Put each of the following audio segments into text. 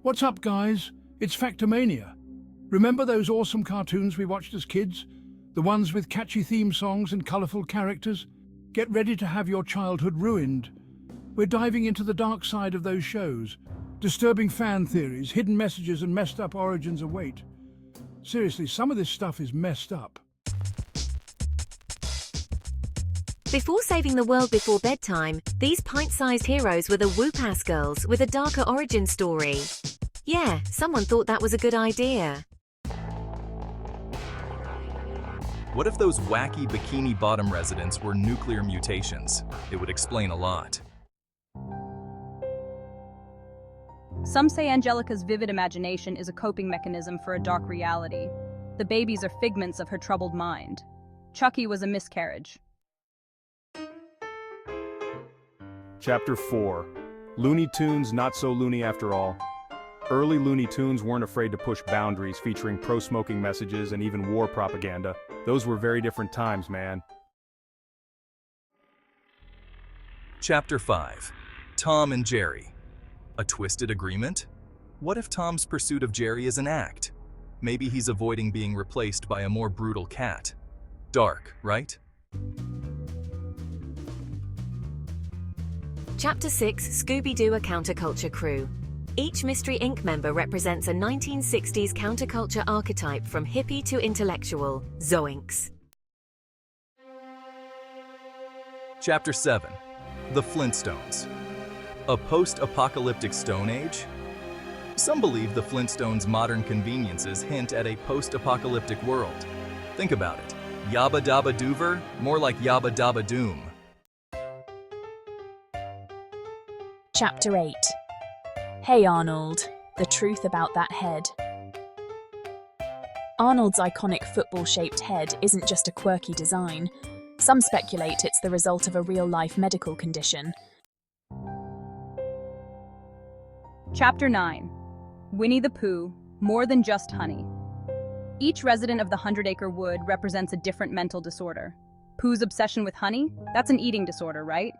What's up, guys? It's Factomania. Remember those awesome cartoons we watched as kids? The ones with catchy theme songs and colourful characters? Get ready to have your childhood ruined. We're diving into the dark side of those shows. Disturbing fan theories, hidden messages and messed up origins await. Seriously, some of this stuff is messed up. Before saving the world before bedtime, these pint-sized heroes were the whoop-ass girls with a darker origin story. Yeah, someone thought that was a good idea. What if those wacky Bikini Bottom residents were nuclear mutations? It would explain a lot. Some say Angelica's vivid imagination is a coping mechanism for a dark reality. The babies are figments of her troubled mind. Chucky was a miscarriage. Chapter 4. Looney Tunes Not So Loony After All. Early Looney Tunes weren't afraid to push boundaries, featuring pro-smoking messages and even war propaganda. Those were very different times, man. Chapter 5. Tom and Jerry. A twisted agreement? What if Tom's pursuit of Jerry is an act? Maybe he's avoiding being replaced by a more brutal cat. Dark, right? Chapter 6, Scooby-Doo, a counterculture crew. Each Mystery Inc. member represents a 1960s counterculture archetype from hippie to intellectual, zoinks. Chapter 7. The Flintstones. A post-apocalyptic Stone Age? Some believe the Flintstones' modern conveniences hint at a post-apocalyptic world. Think about it. Yabba Dabba Doover? More like Yabba Dabba Doom. Chapter 8. Hey Arnold, the truth about that head. Arnold's iconic football-shaped head isn't just a quirky design. Some speculate it's the result of a real-life medical condition. Chapter 9. Winnie the Pooh, more than just honey. Each resident of the 100-acre wood represents a different mental disorder. Pooh's obsession with honey? That's an eating disorder, right?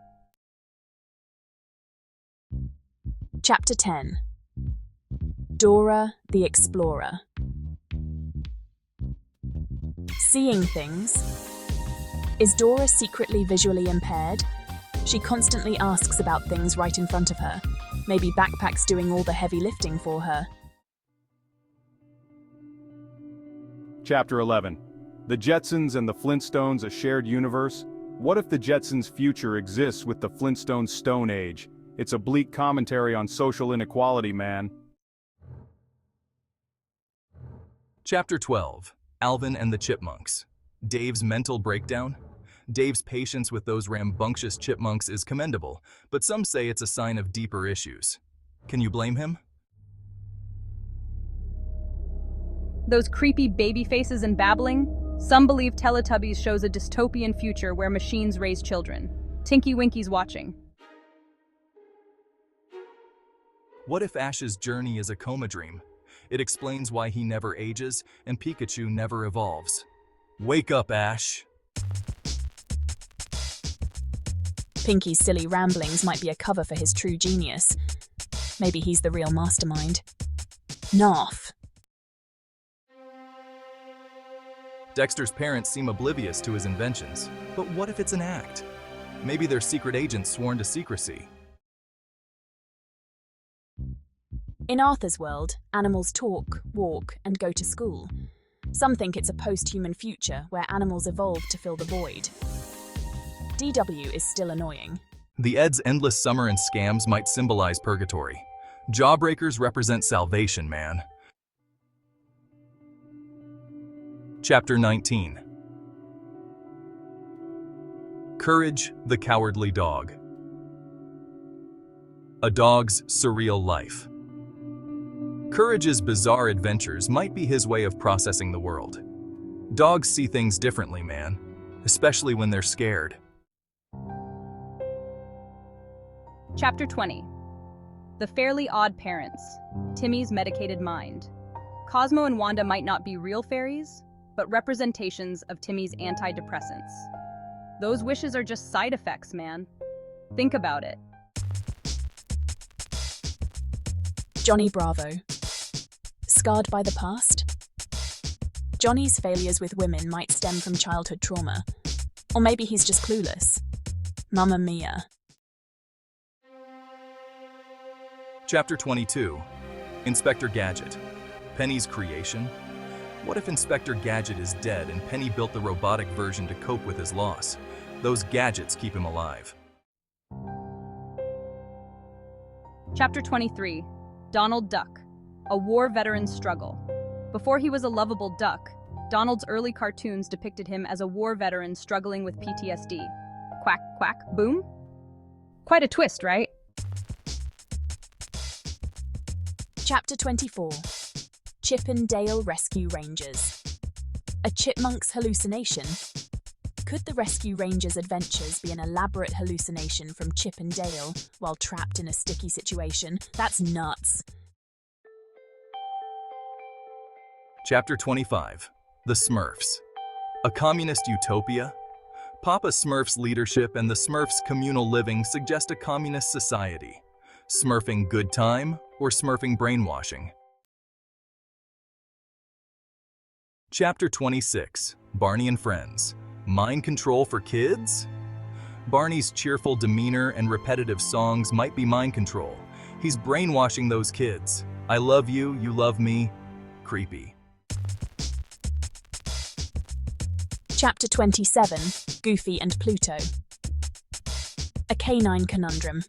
Chapter 10. Dora the Explorer. Seeing things. Is Dora secretly visually impaired? She constantly asks about things right in front of her. Maybe Backpack's doing all the heavy lifting for her. Chapter 11. The Jetsons and the Flintstones, a shared universe? What if the Jetsons' future exists with the Flintstones' Stone Age? It's a bleak commentary on social inequality, man. Chapter 12. Alvin and the Chipmunks. Dave's mental breakdown? Dave's patience with those rambunctious chipmunks is commendable, but some say it's a sign of deeper issues. Can you blame him? Those creepy baby faces and babbling? Some believe Teletubbies shows a dystopian future where machines raise children. Tinky Winky's watching. What if Ash's journey is a coma dream? It explains why he never ages and Pikachu never evolves. Wake up, Ash! Pinky's silly ramblings might be a cover for his true genius. Maybe he's the real mastermind. Narf. Dexter's parents seem oblivious to his inventions, but what if it's an act? Maybe they're secret agents sworn to secrecy. In Arthur's world, animals talk, walk, and go to school. Some think it's a post-human future where animals evolve to fill the void. DW is still annoying. The Ed's endless summer and scams might symbolize purgatory. Jawbreakers represent salvation, man. Chapter 19. Courage, the Cowardly Dog. A dog's surreal life. Courage's bizarre adventures might be his way of processing the world. Dogs see things differently, man, especially when they're scared. Chapter 20. The Fairly Odd Parents. Timmy's Medicated Mind. Cosmo and Wanda might not be real fairies, but representations of Timmy's antidepressants. Those wishes are just side effects, man. Think about it. Johnny Bravo. Scarred by the past? Johnny's failures with women might stem from childhood trauma. Or maybe he's just clueless. Mamma mia. Chapter 22. Inspector Gadget. Penny's creation? What if Inspector Gadget is dead and Penny built the robotic version to cope with his loss? Those gadgets keep him alive. Chapter 23. Donald Duck. A war veteran's struggle. Before he was a lovable duck, Donald's early cartoons depicted him as a war veteran struggling with PTSD. Quack, quack, boom? Quite a twist, right? Chapter 24. Chip and Dale Rescue Rangers. A chipmunk's hallucination? Could the Rescue Rangers' adventures be an elaborate hallucination from Chip and Dale while trapped in a sticky situation? That's nuts. Chapter 25. The Smurfs. A communist utopia? Papa Smurf's leadership and the Smurfs' communal living suggest a communist society. Smurfing good time or Smurfing brainwashing? Chapter 26. Barney and Friends. Mind control for kids? Barney's cheerful demeanor and repetitive songs might be mind control. He's brainwashing those kids. I love you, you love me. Creepy. Chapter 27. Goofy and Pluto. A canine conundrum.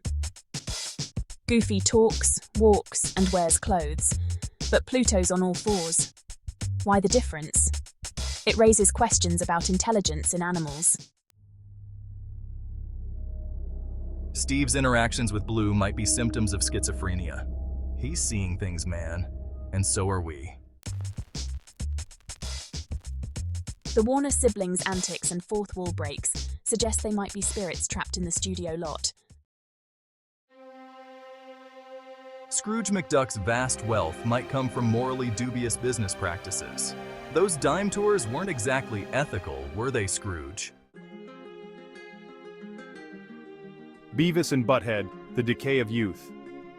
Goofy talks, walks, and wears clothes, but Pluto's on all fours. Why the difference? It raises questions about intelligence in animals. Steve's interactions with Blue might be symptoms of schizophrenia. He's seeing things, man, and so are we. The Warner siblings' antics and fourth wall breaks suggest they might be spirits trapped in the studio lot. Scrooge McDuck's vast wealth might come from morally dubious business practices. Those dime tours weren't exactly ethical, were they, Scrooge? Beavis and Butthead, the decay of youth.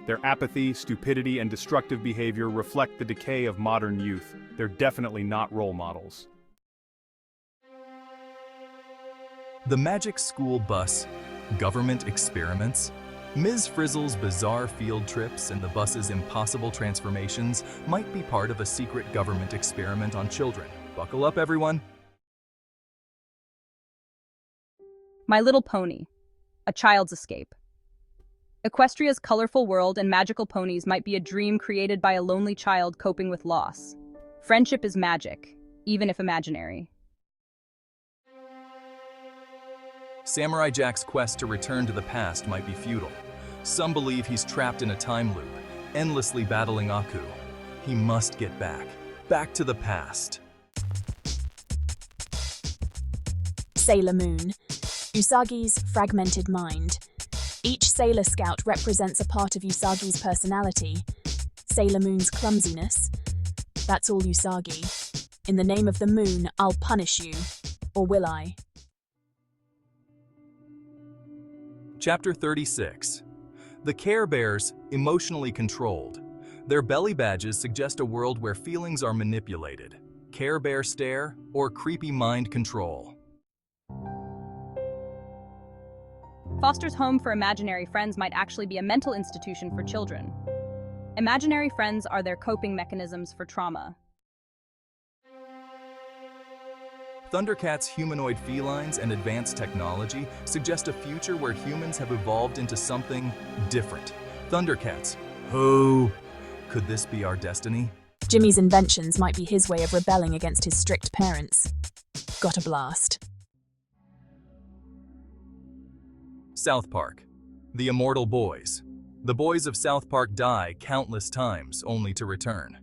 Their apathy, stupidity, and destructive behavior reflect the decay of modern youth. They're definitely not role models. The Magic School Bus, government experiments, Ms. Frizzle's bizarre field trips and the bus's impossible transformations might be part of a secret government experiment on children. Buckle up, everyone. My Little Pony. A child's escape. Equestria's colorful world and magical ponies might be a dream created by a lonely child coping with loss. Friendship is magic, even if imaginary. Samurai Jack's quest to return to the past might be futile. Some believe he's trapped in a time loop, endlessly battling Aku. He must get back to the past. Sailor Moon. Usagi's fragmented mind. Each Sailor Scout represents a part of Usagi's personality. Sailor Moon's clumsiness. That's all Usagi. In the name of the moon, I'll punish you. Or will I? Chapter 36. The Care Bears, emotionally controlled. Their belly badges suggest a world where feelings are manipulated. Care Bear stare or creepy mind control. Foster's home for imaginary friends might actually be a mental institution for children. Imaginary friends are their coping mechanisms for trauma. Thundercats' humanoid felines and advanced technology suggest a future where humans have evolved into something different. Thundercats, who? Could this be our destiny? Jimmy's inventions might be his way of rebelling against his strict parents. Got a blast. South Park. The Immortal Boys. The boys of South Park die countless times only to return.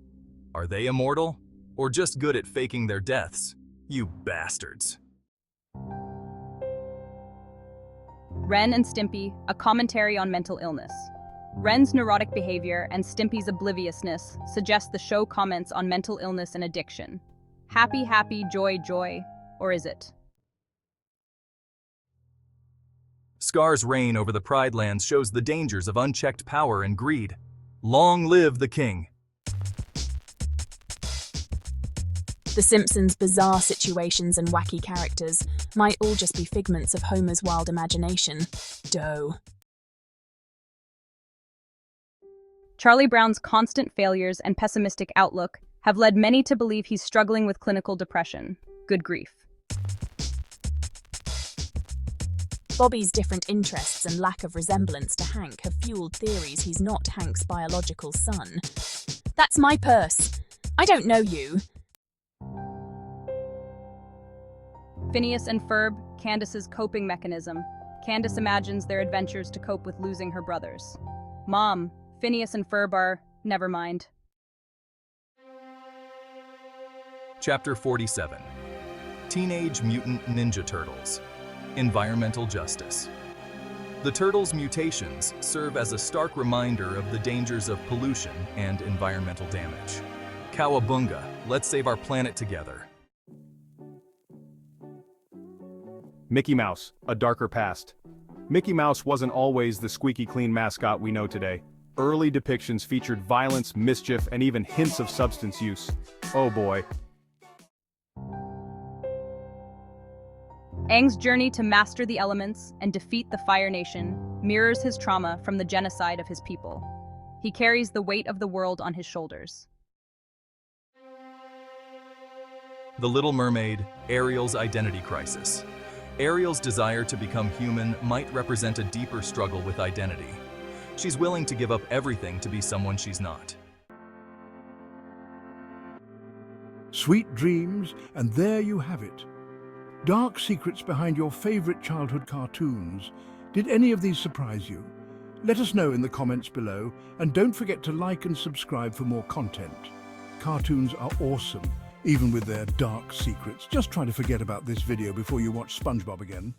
Are they immortal? Or just good at faking their deaths? You bastards. Ren and Stimpy, a commentary on mental illness. Ren's neurotic behavior and Stimpy's obliviousness suggest the show comments on mental illness and addiction. Happy, happy, joy, joy, or is it? Scar's reign over the Pride Lands shows the dangers of unchecked power and greed. Long live the king! The Simpsons' bizarre situations and wacky characters might all just be figments of Homer's wild imagination. Doe. Charlie Brown's constant failures and pessimistic outlook have led many to believe he's struggling with clinical depression. Good grief. Bobby's different interests and lack of resemblance to Hank have fueled theories he's not Hank's biological son. That's my purse. I don't know you. Phineas and Ferb, Candace's coping mechanism. Candace imagines their adventures to cope with losing her brothers. Mom, Phineas and Ferb are... never mind. Chapter 47. Teenage Mutant Ninja Turtles. Environmental Justice. The turtles' mutations serve as a stark reminder of the dangers of pollution and environmental damage. Cowabunga, let's save our planet together. Mickey Mouse, A Darker Past. Mickey Mouse wasn't always the squeaky clean mascot we know today. Early depictions featured violence, mischief, and even hints of substance use. Oh boy. Aang's journey to master the elements and defeat the Fire Nation mirrors his trauma from the genocide of his people. He carries the weight of the world on his shoulders. The Little Mermaid, Ariel's identity crisis. Ariel's desire to become human might represent a deeper struggle with identity. She's willing to give up everything to be someone she's not. Sweet dreams, and there you have it. Dark secrets behind your favorite childhood cartoons. Did any of these surprise you? Let us know in the comments below, and don't forget to like and subscribe for more content. Cartoons are awesome, even with their dark secrets. Just try to forget about this video before you watch SpongeBob again.